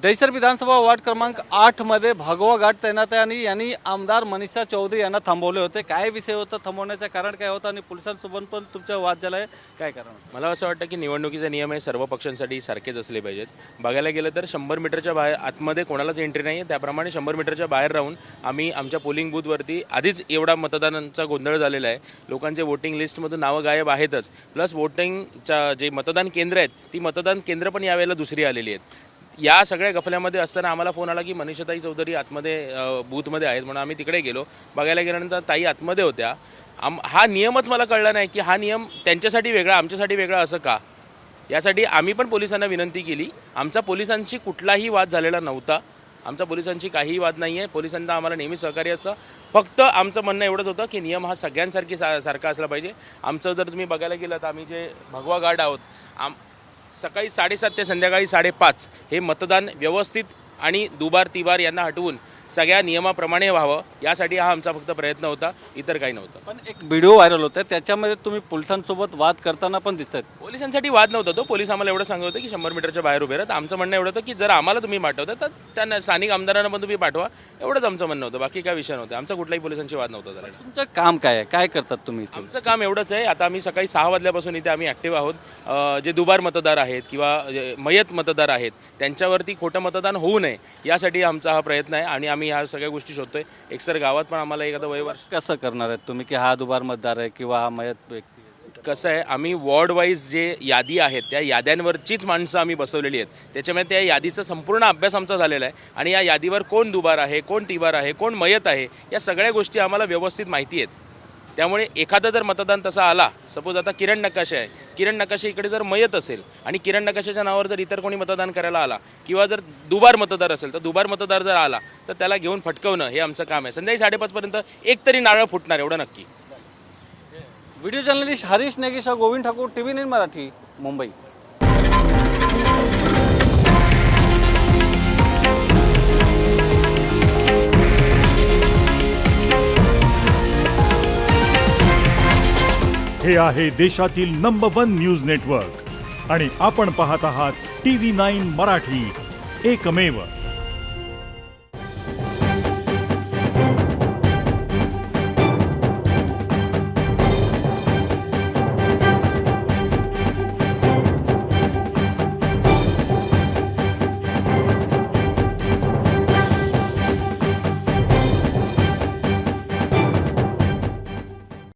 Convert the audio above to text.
दहिसर विधानसभा ward क्रमांक 8 मध्ये भगवा घाट तैनात आहे आणि यांनी आमदार मनीषा चौधरी यांना थांबवले होते। काय विषय होता, थांबवण्याचं कारण काय होतं आणि पोलिसांसोबत पण तुमचा वाद झाला आहे, काय कारण होतं? मला असं वाटतं की निवडणुकीचे नियम हे सर्व पक्षांसाठी सारखेच असले पाहिजेत। बघायला गेलं तर 100 मीटरच्या बाहेर आतमध्ये कोणालाच एंट्री नाही आहे, त्याप्रमाणे 100 मीटरच्या बाहेर राहून आम्ही आमच्या पोलिंग बूथवरती आधीच एवढा मतदानांचा गोंधळ झालेला आहे। लोकांचे वोटिंग लिस्टमधून नावं गायब आहेतच, प्लस वोटिंगच्या जे मतदान केंद्र आहेत ती मतदान केंद्र पण यावेळेला दुसरी आलेली आहेत। या सगळ्या गफल्यामध्ये असताना आम्हाला फोन आला की मनीषाताई चौधरी आतमध्ये बूथमध्ये आहेत, म्हणून आम्ही तिकडे गेलो। बघायला गेल्यानंतर ताई आतमध्ये होत्या। हा नियमच मला कळला नाही की हा नियम त्यांच्यासाठी वेगळा आमच्यासाठी वेगळा असं का। यासाठी आम्ही पण पोलिसांना विनंती केली। आमचा पोलिसांशी कुठलाही वाद झालेला नव्हता, आमचा पोलिसांशी काहीही वाद नाही आहे। पोलिसांना आम्हाला नेहमी सहकार्य असतं, फक्त आमचं म्हणणं एवढंच होतं की नियम हा सगळ्यांसारखी सारखा असला पाहिजे। आमचं जर तुम्ही बघायला गेलं तर आम्ही जे भगवा घाट आहोत, सकाळी 7:30 ते संध्याकाळी 5:30 हे मतदान व्यवस्थित आणि दुबार तिबार यांना हटवून सगळ्या नियमाप्रमाणे व्हावं, यासाठी हा आमचा फक्त प्रयत्न होता, इतर काही नव्हतं। पण एक व्हिडिओ व्हायरल होता, त्याच्यामध्ये तुम्ही पोलिसांसोबत वाद करताना पण दिसतात। पोलिसांसाठी वाद नव्हता तो। पोलीस आम्हाला एवढं सांगत होते की 100 मीटरच्या बाहेर उभे राहत। आमचं म्हणणं एवढं होतं की जर आम्हाला तुम्ही पाठवता तर त्यांना स्थानिक आमदारांना पण तुम्ही पाठवा, एवढंच आमचं म्हणणं होतं। बाकी काय विषय नव्हता, आमचा कुठलाही पोलिसांशी वाद नव्हता झाला। तुमचं काम काय आहे, काय करतात तुम्ही इथे? आमचं काम एवढंच आहे, आता आम्ही सकाळी 6 वाजल्यापासून इथे आम्ही ॲक्टिव्ह आहोत। जे दुबार मतदार आहेत किंवा मयत मतदार आहेत त्यांच्यावरती खोटं मतदान होऊ नये यासाठी आमचा हा प्रयत्न आहे आणि आम्ही ह्या सगळ्या गोष्टी शोधतोय। एकसर गावात पण आम्हाला एखादा वयवर्ष कसं करणार आहेत तुम्ही की हा दुबार मतदार आहे किंवा हा मयत व्यक्ती आहे? कसं आहे, आम्ही वॉर्ड वाईज जे यादी आहेत त्या याद्यांवरचीच माणसं आम्ही बसवलेली आहेत। त्याच्यामुळे त्या यादीचा संपूर्ण अभ्यास आमचा झालेला आहे आणि या यादीवर कोण दुबार आहे, कोण तिबार आहे, कोण मयत आहे, या सगळ्या गोष्टी आम्हाला व्यवस्थित माहिती आहेत। त्यामुळे एखादा जर मतदान तसा आला, सपोज आता किरण नकाशे आहे, किरण नकाशे इकडे जर मयत असेल आणि किरण नकाशाच्या नावावर जर इतर कोणी मतदान करायला आला किंवा जर दुबार मतदार असेल तर दुबार मतदार जर आला तर त्याला घेऊन फटकवणं हे आमचं काम आहे। संध्याकाळी 5:30 पर्यंत एक तरी नारळ फुटणार, एवढं नक्की। Video journalist Harish Negesha, Govind Thakur, TV 9 Marathi, Mumbai. हे आहे देशातील नंबर 1 न्यूज नेटवर्क आणि आपण पाहत आहात TV 9 मराठी, एकमेव।